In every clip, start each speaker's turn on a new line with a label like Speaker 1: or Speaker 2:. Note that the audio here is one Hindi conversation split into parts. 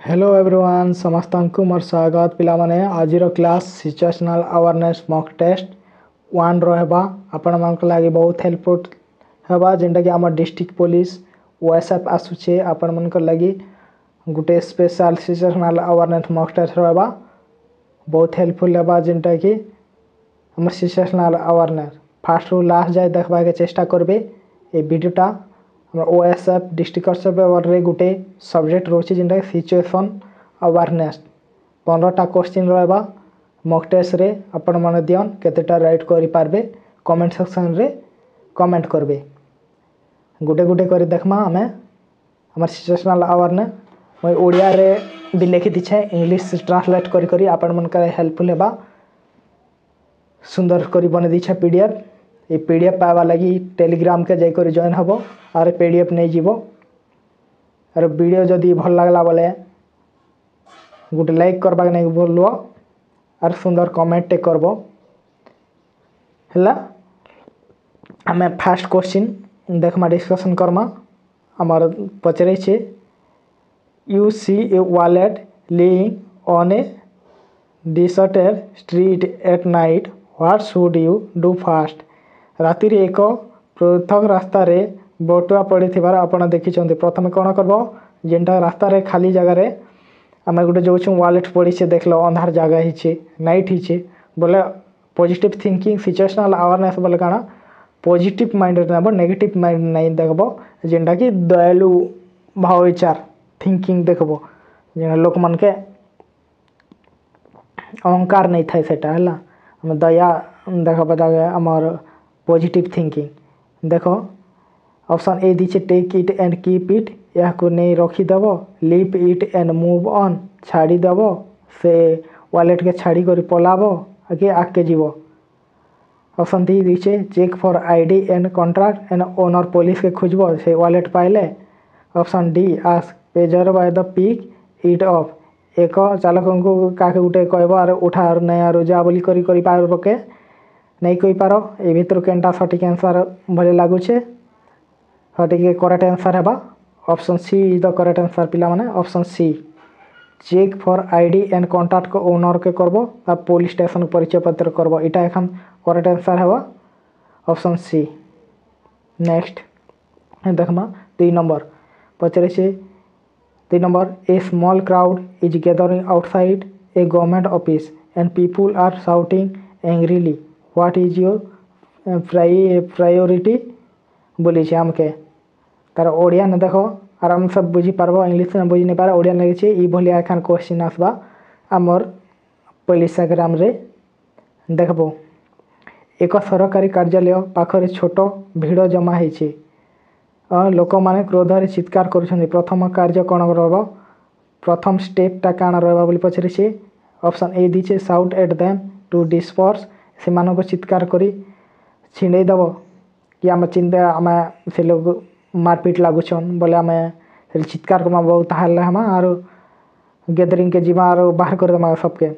Speaker 1: हेलो एवरीवन समस्त को मोर स्वागत पिला माने आजिरो class situational awareness mock test 1 रहबा आपण मान लागि बहुत हेल्पफुल हेबा जेंटा कि हमर डिस्ट्रिक्ट पुलिस ओएसएफ आसुचे आपण मान लागि गुटे special situational awareness mock test रहबा बहुत हेल्पफुल हेबा जेंटा कि हमर सिचुएशनल अवेयरनेस फास्ट रु लास्ट जाय देखबा के चेष्टा करबे ए वीडियोटा ओएसएफ डिस्ट्रिक्ट रे गुटे सब्जेक्ट रोचे जेंटा सिचुएशन अवेयरनेस 15टा क्वेश्चन रहबा मॉक टेस्ट रे आपण माने दियन केतेटा राइट करि पारबे कमेंट सेक्शन रे कमेंट करबे गुटे गुटे करि देखमा हमें हमर सिचुएशनल अवेयरनेस मैं ओडिया रे भी लिखि दिछे इंग्लिश ट्रांसलेट करि करि आपण मन का हेल्पफुल हेबा सुंदर करि बने दिछे पीडीएफ ये पीडीएफ पावा लगी टेलीग्राम के जाय कर जॉइन हबो और पीडीएफ नहीं जीवो और वीडियो जदी भल लागला बोले गुटे लाइक करबा नहीं बोललो और सुंदर कमेंट टे करबो हला हमें फर्स्ट क्वेश्चन देखमा डिस्कशन करमा हमर पचरे छे you see a wallet lying on a deserted street at night what should you do first राति रे एक पृथक रास्ता रे बटुआ पड़ी थिबार आपण देखिछन्ते प्रथमे कोन करबो जेंटा रास्ता रे खाली जगह रे हमें गुटे जोछु वॉलेट पड़ी से देखलो अंधार जगह हिचे नाइट हिचे बोले पॉजिटिव थिंकिंग सिचुएशनल अवेयरनेस बोले काना पॉजिटिव माइंड नेबो नेगेटिव माइंड नै देखबो जेंटा कि दयालु भाव विचार थिंकिंग देखबो जेना लोक मन के अहंकार नहीं थाए सेटा हला हम दया देखबो जागे हमर पॉजिटिव थिंकिंग देखो ऑप्शन ए दीचे take it and keep it या को नहीं रखी देबो leave it and move on छाड़ी देबो से वॉलेट के छाड़ी करी पलाबो आगे आके जीवो ऑप्शन डी दीचे check for ID and contact and owner police के खोजबो से वॉलेट पाइले option D ask passer by the pick it off एक चालक को काके उठे कहबो और उठा और नहीं और जा बोली करी पार के नहीं कहि पारो ए भीतर केनटा सटीक आंसर भले लागु छे सटीक करेक्ट आंसर हेबा option C is the correct answer पिला माने option C check for ID and contact को ओनर के करबो आ पुलिस स्टेशन परिचय पत्र करबो इटा एखन करेक्ट आंसर हेबा ऑप्शन सी नेक्स्ट देखमा 3 नंबर पचरे छे 3 number a small crowd is gathering outside a government office and people are shouting angrily what is your priority बोली छे हमके तार ओडिया न देखो आराम से बुझी पारबो इंग्लिश में बुझी नहीं पारे ओडिया लगे छे ई भलिया एखन क्वेश्चन आसबा हमर पुलिस एग्जाम रे देखबो एक सरकारी कार्यालय पाखरे छोट भीड़ जमा हेछि लोक माने क्रोध रे चित्कार करूछन्ती प्रथम कार्य कोन रहबो प्रथम स्टेप ता काना रहबा बोली पछरे छे ऑप्शन ए दीचे shout at them to disperse से मानो को चित्कार करी छिंडे दबो कि आम चिंता आम से लोग मारपीट लागुछन बोले आम से चित्कार कमा बहुत हाल हम आरो गैदरिंग के जीवा आरो बाहर कर दमा सबके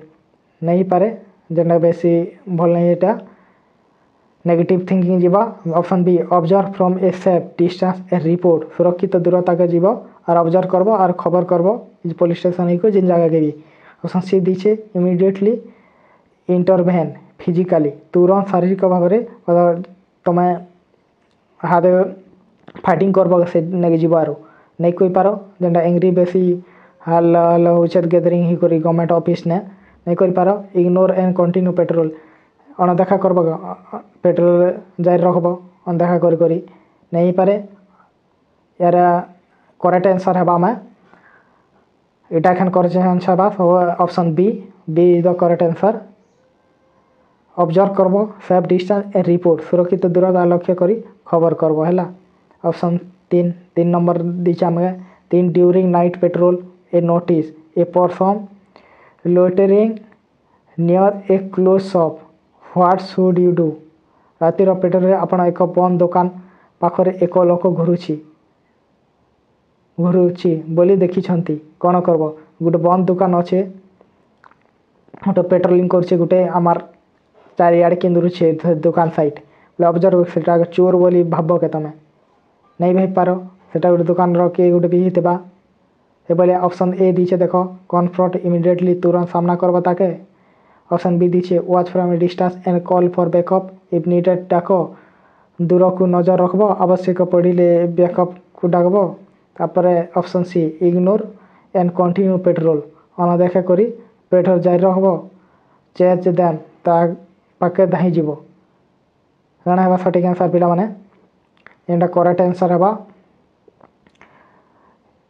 Speaker 1: नहीं पारे जेना बेसी भल नहीं एटा नेगेटिव थिंकिंग जीवा option B observe from a safe distance ए रिपोर्ट सुरक्षित दूरता के जीव और ऑब्जर्व करबो और खबर करबो पुलिस स्टेशन को जिन जगह के भी ऑप्शन सी दीचे इमीडिएटली इंटरवेन फिजिकली तुरंत शारीरिक भाव में तुम हाथ फाइटिंग करब से नहीं जीवार नहीं कही पार जेनटा एंग्री बेसी हाल हाल हो गैदरिंग ही करी गवर्नमेंट ऑफिस ने नहीं कर पार इग्नोर एंड कंटिन्यू पेट्रोल अणदेखा करब पेट्रोल जारी रखब अनदेखा करी नहीं पारे यार करेक्ट आंसर है मैं इटा एखन करेक्ट आंसर बा option B B is the correct answer observe करबो सेफ डिस्टेंस ए रिपोर्ट सुरक्षित दूरता लक्ष्य करी खबर करबो हैला ऑप्शन 3 नंबर दीचा में 3 during night patrol a notice a person loitering near a close shop what should you do रातिर पेट्रोल रे आपण एक बंद दुकान पाखरे एक लोक घुरुची बोली देखी छंती कोन करबो गुटे बंद दुकान अच्छे गोटे पेट्रोलिंग करछे गुटे आमार चारियाड़े केन्द्र छे दुकान साइट ऑब्जर्व से चोर बोली भाव के तमें नहीं भाई पार से गोटे दुकान किए गोटे भी होता एबले ऑप्शन ए दीचे देखो कन्फ्रंट इमिडिएटली तुरंत सामना करबो ताके। ऑप्शन बी दीचे watch from a distance and call for backup if needed डाको दूर को नजर रखबो आवश्यक पड़िले बैकअप को डाकबो। तापर option C ignore and continue patrol अनदेखा करी पेट्रोल जारी रखबो चेज देम ता पाके धाई जीवो। कण हेबा सठिक आंसर पिला माने एंडा करेक्ट आंसर हेबा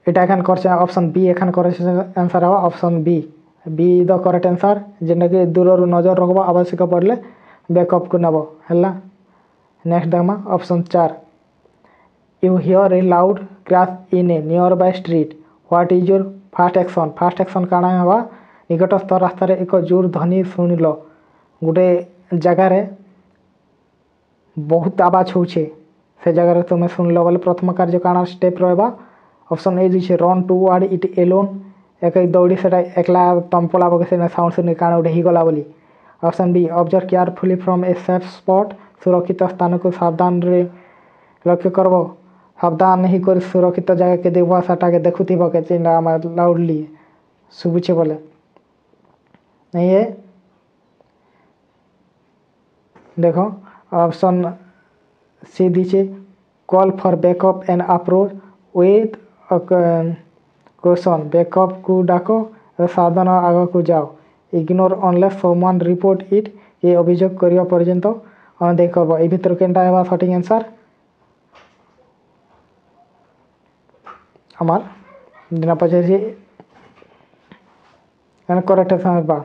Speaker 1: एटा एखान करछे ऑप्शन बी एखान करेक्ट आंसर हेबा option B B the correct answer जेंडा के दूर रु नजर रखबो आवश्यक पड़ले बैकअप को नबो हला। नेक्स्ट देखमा option 4 you hear a loud crash in a nearby street what is your fast action. Fast action काना हेबा निकटस्थ रास्ता रे एक जोर ध्वनि सुनिलो गोटे जगह रे बहुत आवाज होछे से जगह रे तुम सुनलो बोले प्रथम कार्य काना स्टेप रहबा। ऑप्शन ए दिछे रन टुवर्ड इट एलोन एक दौड़ी सेटा एकला तंपला बगे से साउंड सुनि काना उठे ही गला बोली। Option B observe carefully from a safe spot सुरक्षित स्थान को सावधान रे लक्ष्य करबो सावधान ही कर सुरक्षित जगह के देखबो सेटा के देखुथिबो के चिंडा लाउडली सुबुचे बोले नहीं है। देखो ऑप्शन सी दीचे call for backup and approach with question backup को डाको सावधान आग को जाओ ignore unless someone report it ये अभियोग करिया पर्यंत अनदेख करबो ए भितर केनटा हेबा सठिक आंसर हमार दिना पछे एंड करेक्ट आंसर बा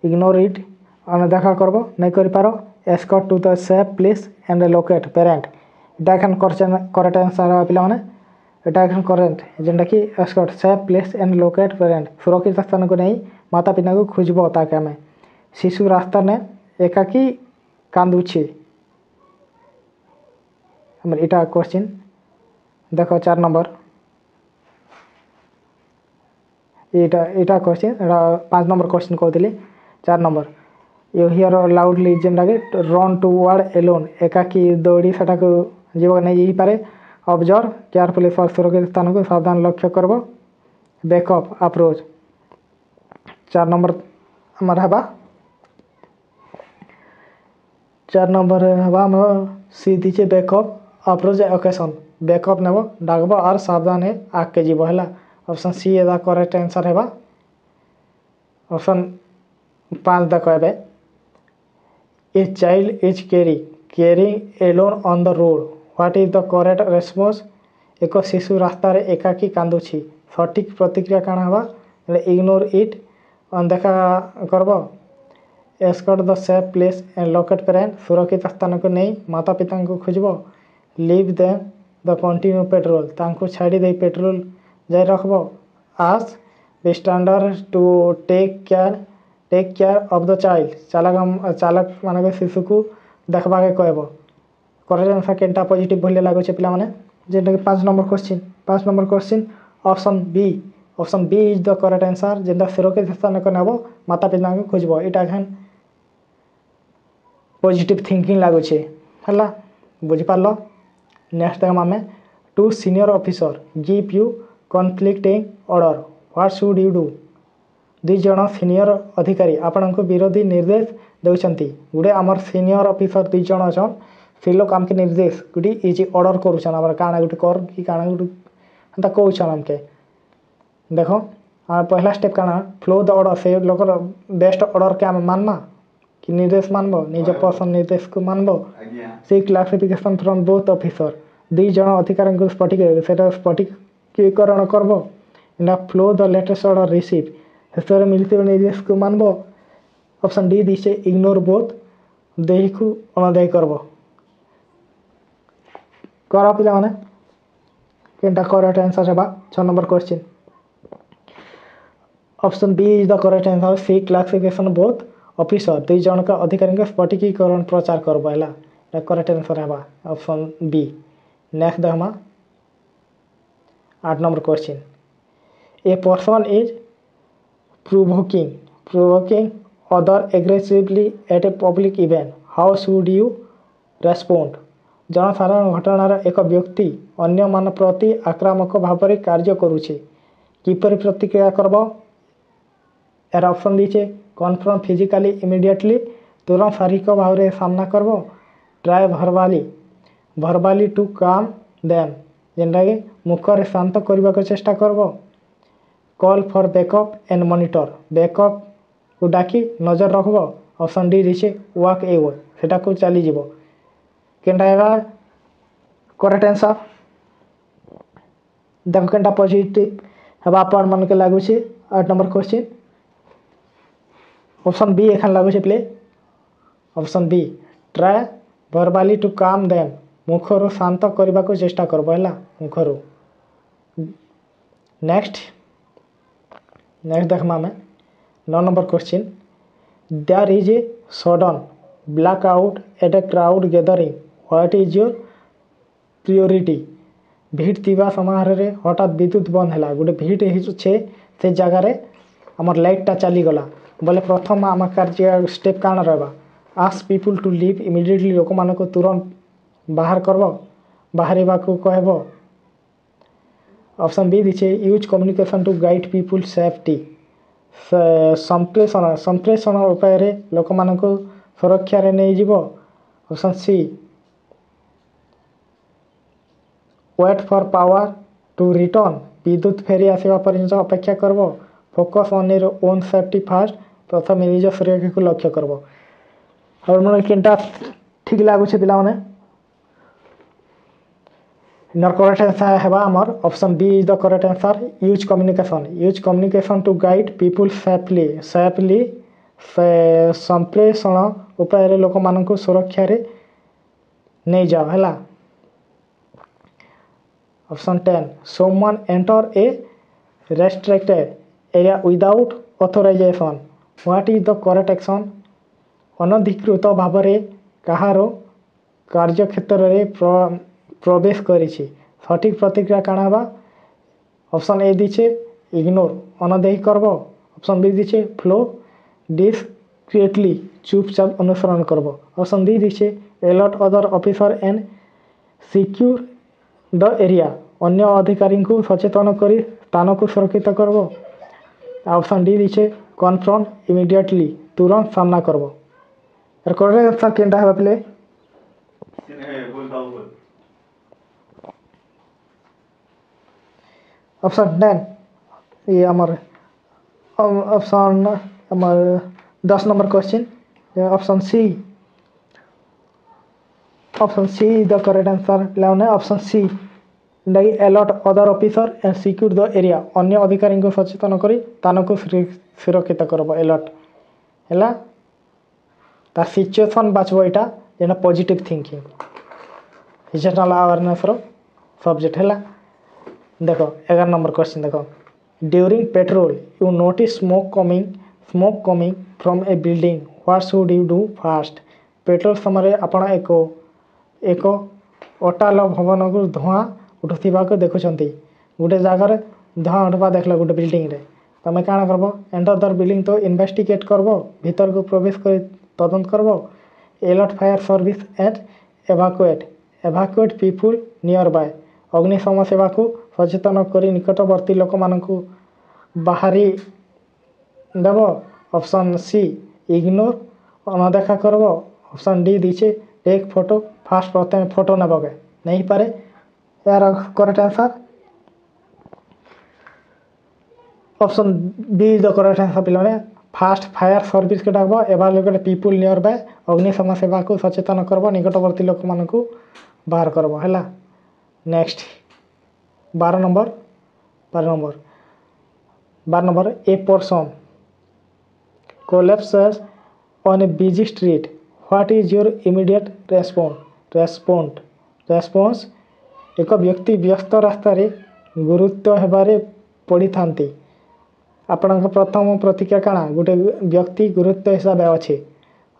Speaker 1: इग्नोर इट अनदेखा करबो नहीं करि पारो escort to the safe place and locate parent एटा एखन करेक्ट आंसर पिला माने एटा एखन करेक्ट जेंडा कि escort safe place and locate parent सुरक्षित स्थान को नहीं माता पिता को खोजबो ताके हमें शिशु रास्ता ने एकाकी कांदुछे हमर एटा क्वेश्चन देखो 4 नंबर एटा क्वेश्चन 5 नंबर क्वेश्चन कहते 4 नंबर यू हियर लाउडली जेंडा के रन टुवर्ड एलोन एकाकी दौड़ी सेटा को जीवन नहीं यही पारे ऑब्जर्व केयरफुली फॉर सुरक्षित स्थान को सावधान लक्ष्य करबो बैकअप अप्रोच 4 नंबर हमार हबा 4 नंबर हबा हम सी दीचे बैकअप अप्रोच ओकेशन बैकअप नेबो डाकबो और सावधान है आग के जीवो हला। ऑप्शन सी एदा करेक्ट आंसर हेबा। ऑप्शन 5 द कहबे a child is carrying alone on the road what is the correct response एक शिशु रास्ता रे एकाकी कांदुछि सठिक प्रतिक्रिया काना हबा इग्नोर इट अनदेखा करबो escort the safe place and locate parent सुरक्षित स्थान को नहीं माता पिता को खोजबो leave them the continue patrol तांको छाड़ी दे पेट्रोल जाय रखबो ask bystander to take care of the child चालक माने शिशु को देखबा के कहबो करेक्ट आंसर केनटा पॉजिटिव भले लागो छे पिला माने जेटा कि 5 number question option B is the correct answer जेंदा सुरक्षित स्थान को नेबो माता पिता को खोजबो एटा एखन पॉजिटिव थिंकिंग लागो छे हला बुझि पारलो। नेक्स्ट टाइम हमें two senior officer give you conflicting order what should you do दुई जन सीनियर अधिकारी आपण को विरोधी निर्देश देउछंती गुडे हमर सीनियर ऑफिसर दुई जन अछन से लोग हमके निर्देश गुडी इजी ऑर्डर करूछन हमर काना गुटी कर कि काना गुटी हंता कहउछन हमके देखो आ पहला स्टेप काना फ्लो द ऑर्डर से लोग बेस्ट ऑर्डर के हम मानना कि निर्देश मानबो निज पसंद निर्देश को मानबो से क्लासिफिकेशन फ्रॉम बोथ ऑफिसर दुई जन अधिकारी को स्फटिक सेटा स्फटिकीकरण करबो ना flow the latest order receive शेष मिलते निर्देश को मानबो। ऑप्शन डी दिसे इग्नोर बोथ देही को अनदेय करबो करा पिला माने केनटा करेक्ट आंसर हेबा 6 number question option B is the correct answer seek clarification both officer दुई जन का अधिकारी के स्फटिकीकरण प्रचार करबो हला करेक्ट आंसर हेबा ऑप्शन बी। नेक्स्ट दमा 8 number question a person is provoking other aggressively at a public event how should you respond जनसाधारण घटनार एक व्यक्ति अन्य मान प्रति आक्रामक भाव कार्य करुचे किपर प्रतिक्रिया करब यार ऑप्शन दीचे कन्फ्रंट फिजिकली इमिडिएटली तुरंत शारीरिक भाव में सामना करब try verbally to calm them जेनटा कि मुखर शांत करने को चेष्टा करब call for backup and monitor backup को डाकी नजर रखब ऑप्शन डी दीचे वॉक एवे सेटा को चली जीवो केनटा है करेक्ट आंसर देखो केनटा पॉजिटिव हवा अपन मन के लागू छे 8 नंबर क्वेश्चन ऑप्शन बी एखन लागू छे प्ले option B try verbally to calm them मुखर शांत करने को चेष्टा करब है मुखर नेक्स्ट देखमा में 9 number question there is a sudden blackout at a crowd gathering what is your priority भीड़ थी समारोह हठात विद्युत बंद है गोटे भीड़ से जगार आम लाइटा चलीगला बोले प्रथम आम कार्य स्टेप काण रहा ask people to leave immediately लोक मान तुरंत बाहर करब बाहर को कहब ऑप्शन बी दीचे use communication to guide people safety संप्रेषण उपाय लोक मान सुरक्षा नहीं जीव option C wait for power to return विद्युत फेरी आसवा पर्यंत अपेक्षा करब focus on your own safety fast प्रथम निज सुरक्षा को लक्ष्य करब और मन केनटा ठीक लगुच पे इनर करेक्ट आंसर है आमर option B is the correct answer use communication to guide people safely संप्रेषण उपाय लोक मान सुरक्षा नहीं जाओ है option 10 someone enter a restricted area without authorization what is the correct action अनधिकृत भाव में कहार कार्यक्षेत्र में प्रवेश करी सठिक प्रतिक्रिया काण हवा ऑप्शन ए दीचे इग्नोर अनदेखी करब ऑप्शन बी दीचे फ्लो डिस्क्रिएटली चुपचाप अनुसरण करब ऑप्शन डी दीचे alert other officer and secure the area अन्य अधिकारी को सचेतन करी स्थान को सुरक्षित करब ऑप्शन डी दीचे कन्फ्रंट इमिडिएटली तुरंत सामना करब यार करेक्ट आंसर केनटा है प्ले ऑप्शन 10 ये हमारे ऑप्शन हमारे 10 number question option C the correct answer लेने option C alert other officer and secure the area अन्य अधिकारी को सचेतन करी स्थान को सुरक्षित करब अलर्ट है ता सिचुएशन बाछब यहाँ जेना positive thinking situational awareness subject है देखो 11 नंबर क्वेश्चन देखो during patrol you notice smoke coming from a building what should you do first patrol समय आपण एक अटाल भवन को धुआं उठुवा को देखुंट गोटे जगार धुआं उठवा देखल गोटे बिल्डिंग रे तुम क्या करब enter the building to investigate करब भीतर को प्रवेश कर तदंत करब alert fire service and evacuate people nearby अग्निशम सेवा को सचेतन करी निकटवर्ती लोक मान बाहरी देव ऑप्शन सी इग्नोर अनदेखा करब ऑप्शन डी दीचे टेक फोटो फास्ट प्रथम फोटो नेबके नहीं पारे यार correct answer option B is the correct answer पे फास्ट फायर सर्विस के डाकब एवालुएट पीपुल नियर बाय अग्निशम सेवा को सचेतन करब निकटवर्ती लोक मान बाहर करब है next 12 number a person collapses on A busy street what is your immediate response एक व्यक्ति व्यस्त रास्तार गुरुत्व हेबारे पड़ी थांती आपण प्रथम प्रतिक्रिया काଣା गोटे व्यक्ति गुरुत्व हिसाब अच्छे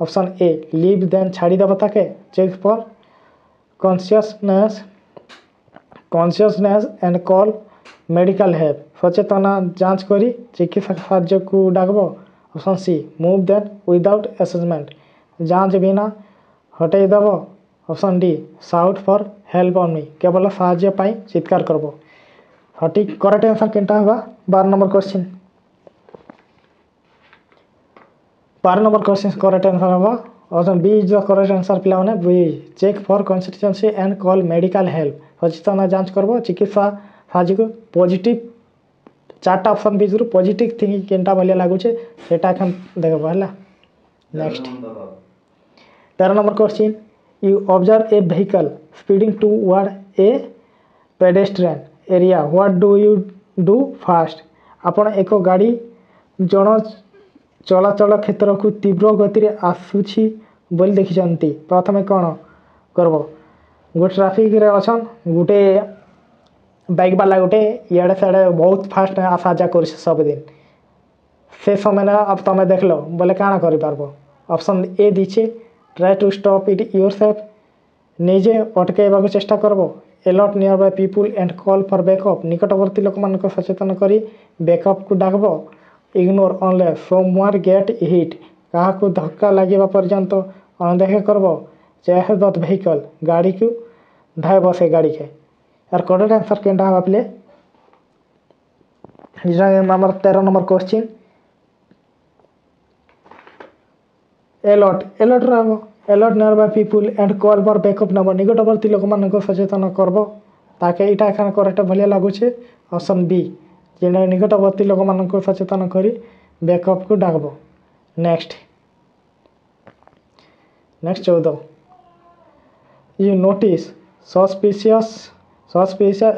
Speaker 1: ऑप्शन ए लीव देन छाड़ीदेव ताके check for consciousness and call medical help सचेतना जांच करी चिकित्सा साहाय्य को डाकब option C move them without assessment जांच बिना हटईदेव option D shout for help only केवल साहाय्य पाई चित्कार करब सठिक करेक्ट आंसर केनटा होगा 12 number question 12 number question correct answer होगा option B is the correct answer पिला माने B check for consistency and call medical help सचेतन जांच करबो चिकित्सा साजी को पॉजिटिव चारटा ऑप्शन भितर पॉजिटिव थिंकिंग केनटा भलिया लागु छे सेटा एखन देखबो हला next 13 number question you observe a vehicle speeding toward a pedestrian area what do you do first आपण एक गाड़ी जन चलाचल क्षेत्र को तीव्र गति रे आसुछि बोली देखिछंती प्रथमे कोन करबो गोटे ट्रैफिक रे अछन गोटे बाइक वाला गोटे इड़े साड़े बहुत फास्ट आसा जा कर सब दिन से समय ना अब तुम देख लो बोले काଣା कर पारबो ऑप्शन ए दीचे try to stop it yourself निजे अटकेबा चेष्टा करबो alert nearby people and call for backup निकटवर्ती लोक मान सचेतन करी बैकअप को डाकबो ignore unless someone get hit कहा को धक्का लगे पर्यंत अनदेखा करबो चेस दैट व्हीकल गाड़ी को धाय बसे गाड़ी के यार करेक्ट आंसर केनटा हवा प्ले हमारा 13 नंबर क्वेश्चन अलर्ट अलर्ट रहबो alert nearby people and call for backup number निकटवर्ती लोक मान सचेतन करबो ताके इटा एखन करेक्ट भलिया लागु छे ऑप्शन बी जेना निकटवर्ती लोक मान सचेतन करी बैकअप को डाकबो next 14 you notice suspicious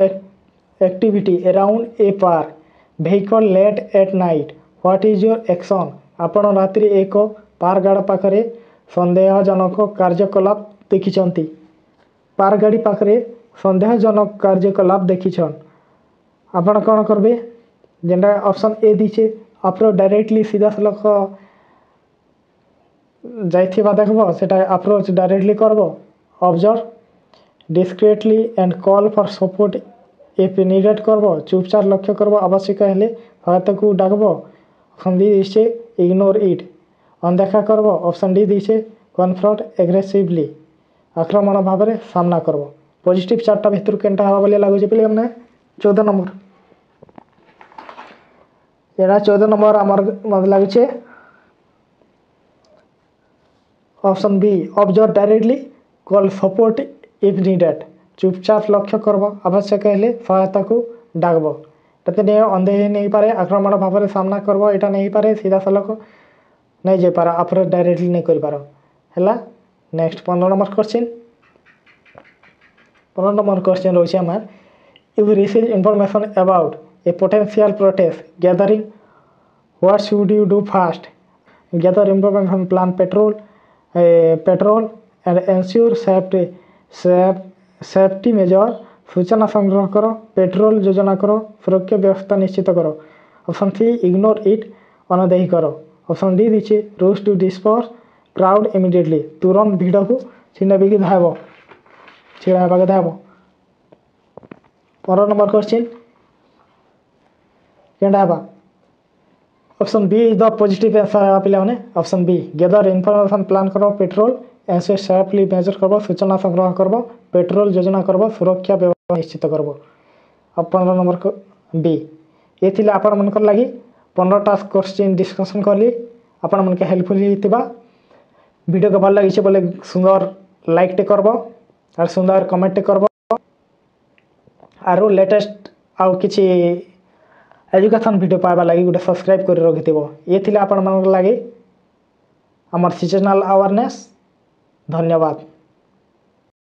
Speaker 1: activity around a park vehicle late at night what is your action आपण रात्रि एक पार्क गाड़ पाखरे संदेहजनक कार्यकलाप देखिछंती पार्क गाड़ी पाखरे संदेहजनक कार्यकलाप देखिछन आपण कोन करबे जेंडा ऑप्शन ए दीचे अप्रोच डायरेक्टली सीधा सलख जाइथिबा देखबो सेटा अप्रोच डायरेक्टली करबो observe discreetly and call for support if needed करबो चुपचाप लक्ष्य करबो आवश्यक हेले सहायता को डाकबो ऑप्शन डी दिसे इग्नोर इट अनदेखा करबो ऑप्शन डी दिसे कन्फ्रंट एग्रेसिवली आक्रमण भाव में सामना करबो पॉजिटिव चारटा भितर केनटा हवा बोले लागु पे हमने 14 नंबर एरा 14 नंबर हमर मत लागु छे option B observe directly call support if needed चुपचाप लक्ष्य करबो आवश्यक हेले सहायता को डाकबो तते ने अंधे नहीं पारे आक्रमण भाव में सामना करबो एटा नहीं पारे सीधा सलख नहीं जे पारा अप्रोच डायरेक्टली नहीं कर पारो हला next 15 number question 15 number question रोचे हमार you receive information about A potential protest gathering what should you do fast gather information plan petrol and ensure safety major सूचना संग्रह करो पेट्रोल योजना करो सुरक्षा व्यवस्था निश्चित करो ऑप्शन सी इग्नोर इट अनदेखी करो ऑप्शन डी दीचे rules to disperse crowd immediately तुरंत भीड़ को छिड़ाबी धायब छिड़ा धायब 15 नंबर क्वेश्चन केंडा हवा option B is the positive answer है पिला माने option B gather information plan करो पेट्रोल एंश्योर सेफली मेजर करबो सूचना संग्रह करबो पेट्रोल योजना करबो सुरक्षा व्यवस्था निश्चित करबो अब 15 नंबर को बी ये थिला आपण मन कर लागि 15 टा क्वेश्चन डिस्कशन करली आपण मन के हेल्पफुल हितिबा वीडियो को भल लागि छे बोले सुंदर लाइक टे करबो और सुंदर कमेंट टे करबो आरो लेटेस्ट आउ किछि एजुकेशन वीडियो पाबा लागि गुटे सब्सक्राइब कर रखिथिबो ये थिला आपण मन लागि हमर सीजनल अवेयरनेस धन्यवाद।